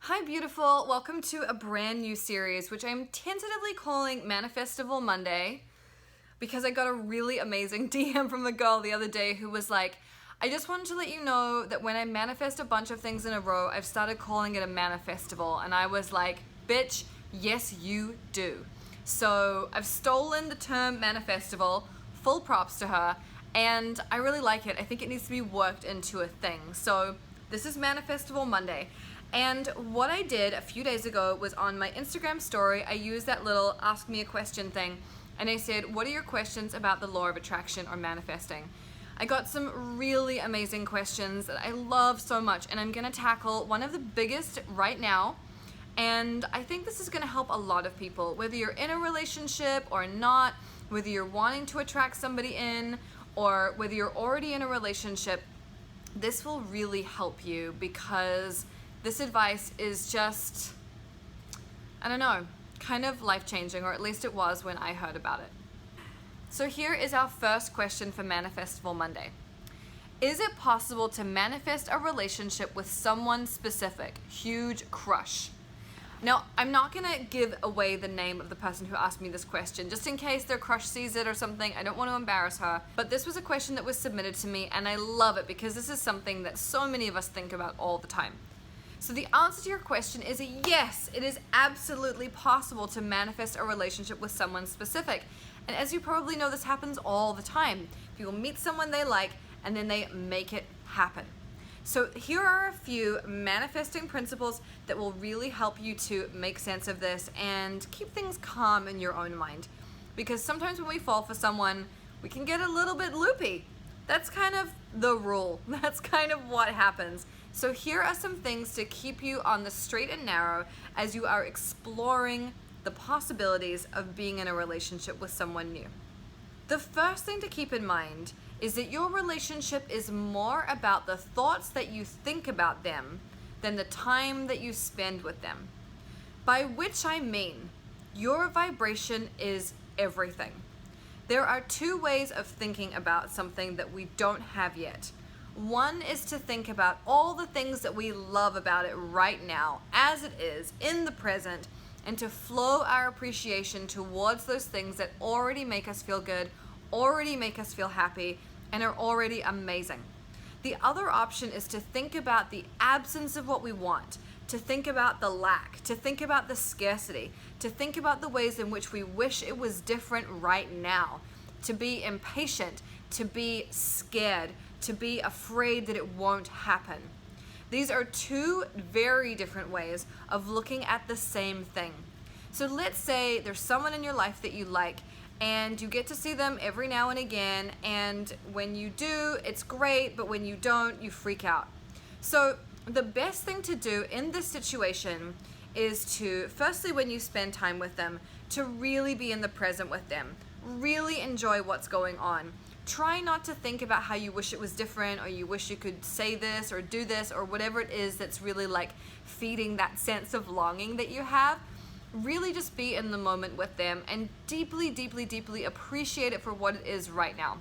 Hi beautiful, welcome to a brand new series which I'm tentatively calling Manifestival Monday because I got a really amazing DM from a girl the other day who was like, I just wanted to let you know that when I manifest a bunch of things in a row, I've started calling it a manifestival. And I was like, bitch, yes you do. So I've stolen the term manifestival, full props to her, and I really like it. I think it needs to be worked into a thing. So this is Manifestival Monday. And what I did a few days ago was on my Instagram story, I used that little ask me a question thing, and I said, what are your questions about the law of attraction or manifesting? I got some really amazing questions that I love so much, and I'm gonna tackle one of the biggest right now. And I think this is gonna help a lot of people, whether you're in a relationship or not, whether you're wanting to attract somebody in, or whether you're already in a relationship. This will really help you because this advice is just, I don't know, kind of life-changing, or at least it was when I heard about it. So here is our first question for Manifestival Monday. Is it possible to manifest a relationship with someone specific? Huge crush. Now, I'm not gonna give away the name of the person who asked me this question, just in case their crush sees it or something. I don't want to embarrass her. But this was a question that was submitted to me, and I love it because this is something that so many of us think about all the time. So the answer to your question is yes, it is absolutely possible to manifest a relationship with someone specific. And as you probably know, this happens all the time. People meet someone they like and then they make it happen. So here are a few manifesting principles that will really help you to make sense of this and keep things calm in your own mind. Because sometimes when we fall for someone, we can get a little bit loopy. That's kind of the rule. That's kind of what happens. So here are some things to keep you on the straight and narrow as you are exploring the possibilities of being in a relationship with someone new. The first thing to keep in mind is that your relationship is more about the thoughts that you think about them than the time that you spend with them. By which I mean, your vibration is everything. There are two ways of thinking about something that we don't have yet. One is to think about all the things that we love about it right now, as it is, in the present, and to flow our appreciation towards those things that already make us feel good, already make us feel happy, and are already amazing. The other option is to think about the absence of what we want, to think about the lack, to think about the scarcity, to think about the ways in which we wish it was different right now, to be impatient, to be scared, to be afraid that it won't happen. These are two very different ways of looking at the same thing. So let's say there's someone in your life that you like and you get to see them every now and again, and when you do, it's great, but when you don't, you freak out. So the best thing to do in this situation is to, firstly, when you spend time with them, to really be in the present with them. Really enjoy what's going on. Try not to think about how you wish it was different, or you wish you could say this or do this or whatever it is that's really like feeding that sense of longing that you have. Really just be in the moment with them and deeply, deeply, deeply appreciate it for what it is right now.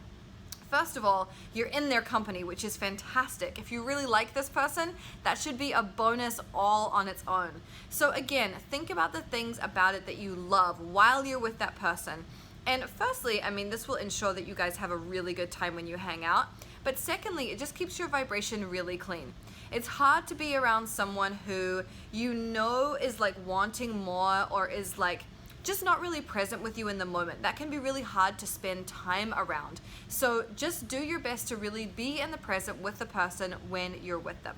First of all, you're in their company, which is fantastic. If you really like this person, that should be a bonus all on its own. So again, think about the things about it that you love while you're with that person. And firstly, I mean, this will ensure that you guys have a really good time when you hang out. But secondly, it just keeps your vibration really clean. It's hard to be around someone who you know is like wanting more, or is like just not really present with you in the moment. That can be really hard to spend time around. So just do your best to really be in the present with the person when you're with them.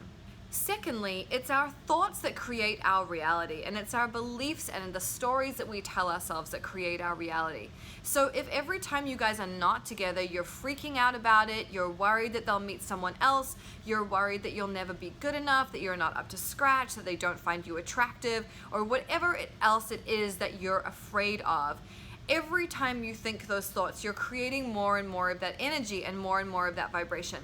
Secondly, it's our thoughts that create our reality, and it's our beliefs and the stories that we tell ourselves that create our reality. So if every time you guys are not together, you're freaking out about it, you're worried that they'll meet someone else, you're worried that you'll never be good enough, that you're not up to scratch, that they don't find you attractive, or whatever else it is that you're afraid of, every time you think those thoughts, you're creating more and more of that energy and more of that vibration.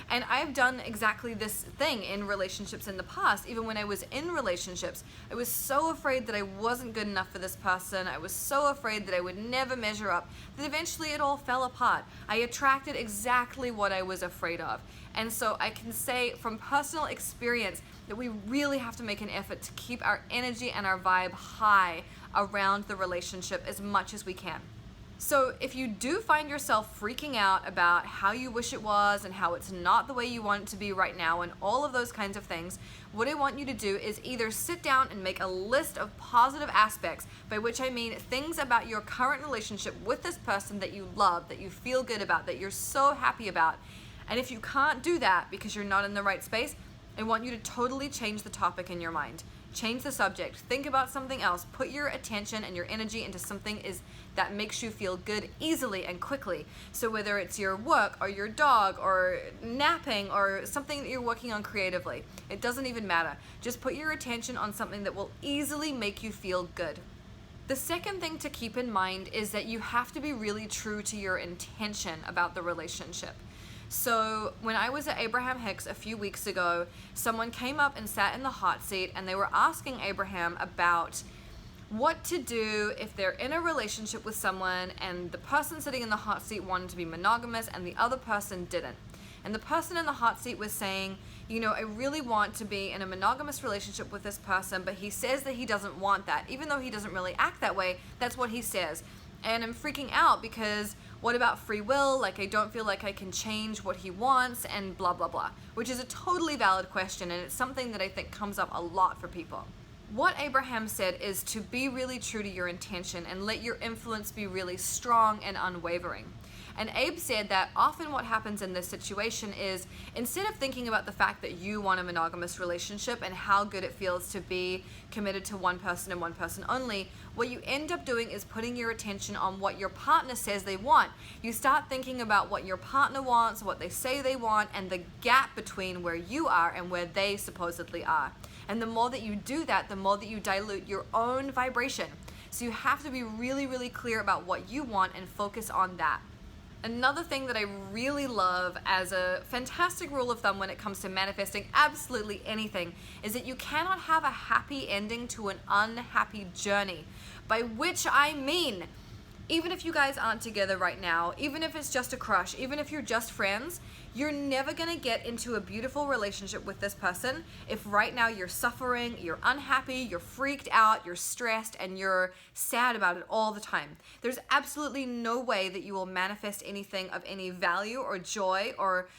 And I've done exactly this thing in relationships in the past. Even when I was in relationships, I was so afraid that I wasn't good enough for this person. I was so afraid that I would never measure up that eventually it all fell apart. I attracted exactly what I was afraid of. And so I can say from personal experience that we really have to make an effort to keep our energy and our vibe high around the relationship as much as we can. So if you do find yourself freaking out about how you wish it was and how it's not the way you want it to be right now and all of those kinds of things, what I want you to do is either sit down and make a list of positive aspects, by which I mean things about your current relationship with this person that you love, that you feel good about, that you're so happy about. And if you can't do that because you're not in the right space, I want you to totally change the topic in your mind. Change the subject. Think about something else. Put your attention and your energy into something that makes you feel good easily and quickly. So whether it's your work or your dog or napping or something that you're working on creatively, it doesn't even matter. Just put your attention on something that will easily make you feel good. The second thing to keep in mind is that you have to be really true to your intention about the relationship. So when I was at Abraham Hicks a few weeks ago, someone came up and sat in the hot seat and they were asking Abraham about what to do if they're in a relationship with someone and the person sitting in the hot seat wanted to be monogamous and the other person didn't. And the person in the hot seat was saying, I really want to be in a monogamous relationship with this person, but he says that he doesn't want that. Even though he doesn't really act that way, that's what he says. And I'm freaking out because what about free will? Like, I don't feel like I can change what he wants and blah, blah, blah, which is a totally valid question. And it's something that I think comes up a lot for people. What Abraham said is to be really true to your intention and let your influence be really strong and unwavering. And Abe said that often what happens in this situation is instead of thinking about the fact that you want a monogamous relationship and how good it feels to be committed to one person and one person only, what you end up doing is putting your attention on what your partner says they want. You start thinking about what your partner wants, what they say they want, and the gap between where you are and where they supposedly are. And the more that you do that, the more that you dilute your own vibration. So you have to be really, really clear about what you want and focus on that. Another thing that I really love as a fantastic rule of thumb when it comes to manifesting absolutely anything is that you cannot have a happy ending to an unhappy journey. By which I mean, even if you guys aren't together right now, even if it's just a crush, even if you're just friends, you're never gonna get into a beautiful relationship with this person if right now you're suffering, you're unhappy, you're freaked out, you're stressed, and you're sad about it all the time. There's absolutely no way that you will manifest anything of any value or joy or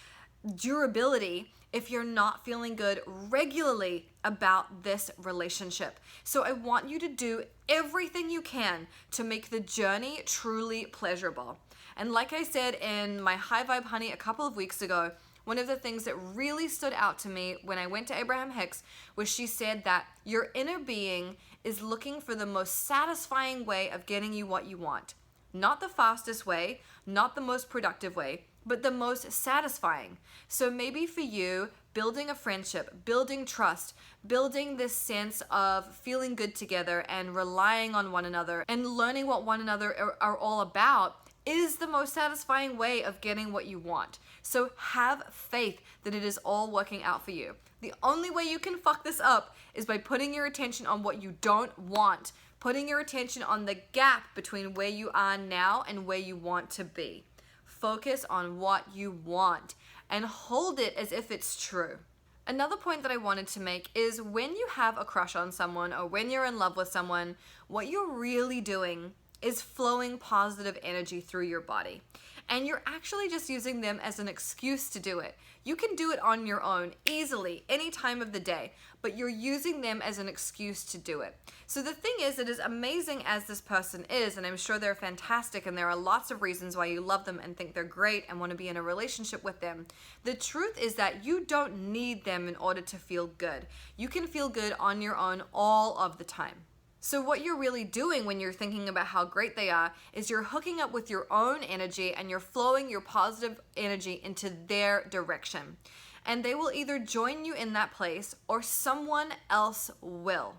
durability if you're not feeling good regularly about this relationship. So I want you to do everything you can to make the journey truly pleasurable. And like I said in my High Vibe Honey a couple of weeks ago, one of the things that really stood out to me when I went to Abraham Hicks was she said that your inner being is looking for the most satisfying way of getting you what you want. Not the fastest way, not the most productive way, but the most satisfying. So maybe for you, building a friendship, building trust, building this sense of feeling good together and relying on one another and learning what one another are all about is the most satisfying way of getting what you want. So have faith that it is all working out for you. The only way you can fuck this up is by putting your attention on what you don't want, putting your attention on the gap between where you are now and where you want to be. Focus on what you want and hold it as if it's true. Another point that I wanted to make is when you have a crush on someone or when you're in love with someone, what you're really doing is flowing positive energy through your body. And you're actually just using them as an excuse to do it. You can do it on your own easily any time of the day, but you're using them as an excuse to do it. So the thing is, that as amazing as this person is, and I'm sure they're fantastic and there are lots of reasons why you love them and think they're great and want to be in a relationship with them, the truth is that you don't need them in order to feel good. You can feel good on your own all of the time. So what you're really doing when you're thinking about how great they are is you're hooking up with your own energy and you're flowing your positive energy into their direction. And they will either join you in that place or someone else will.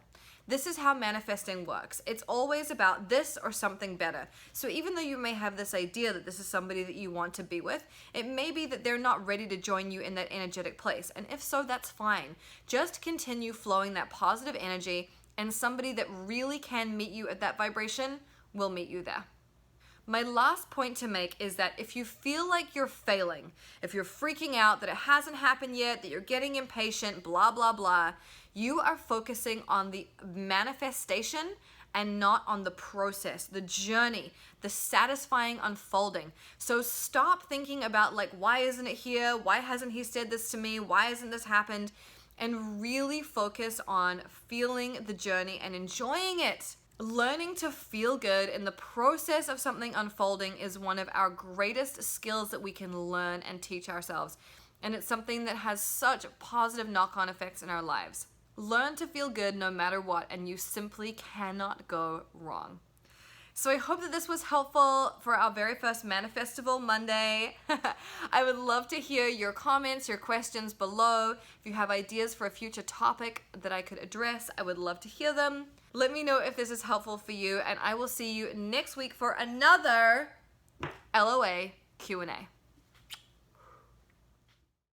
This is how manifesting works. It's always about this or something better. So even though you may have this idea that this is somebody that you want to be with, it may be that they're not ready to join you in that energetic place. And if so, that's fine. Just continue flowing that positive energy, and somebody that really can meet you at that vibration will meet you there. My last point to make is that if you feel like you're failing, if you're freaking out that it hasn't happened yet, that you're getting impatient, blah, blah, blah, you are focusing on the manifestation and not on the process, the journey, the satisfying unfolding. So stop thinking about like, why isn't it here? Why hasn't he said this to me? Why hasn't this happened? And really focus on feeling the journey and enjoying it. Learning to feel good in the process of something unfolding is one of our greatest skills that we can learn and teach ourselves. And it's something that has such positive knock-on effects in our lives. Learn to feel good no matter what, and you simply cannot go wrong. So I hope that this was helpful for our very first Manifestival Monday. I would love to hear your comments, your questions below. If you have ideas for a future topic that I could address, I would love to hear them. Let me know if this is helpful for you, and I will see you next week for another LOA Q&A.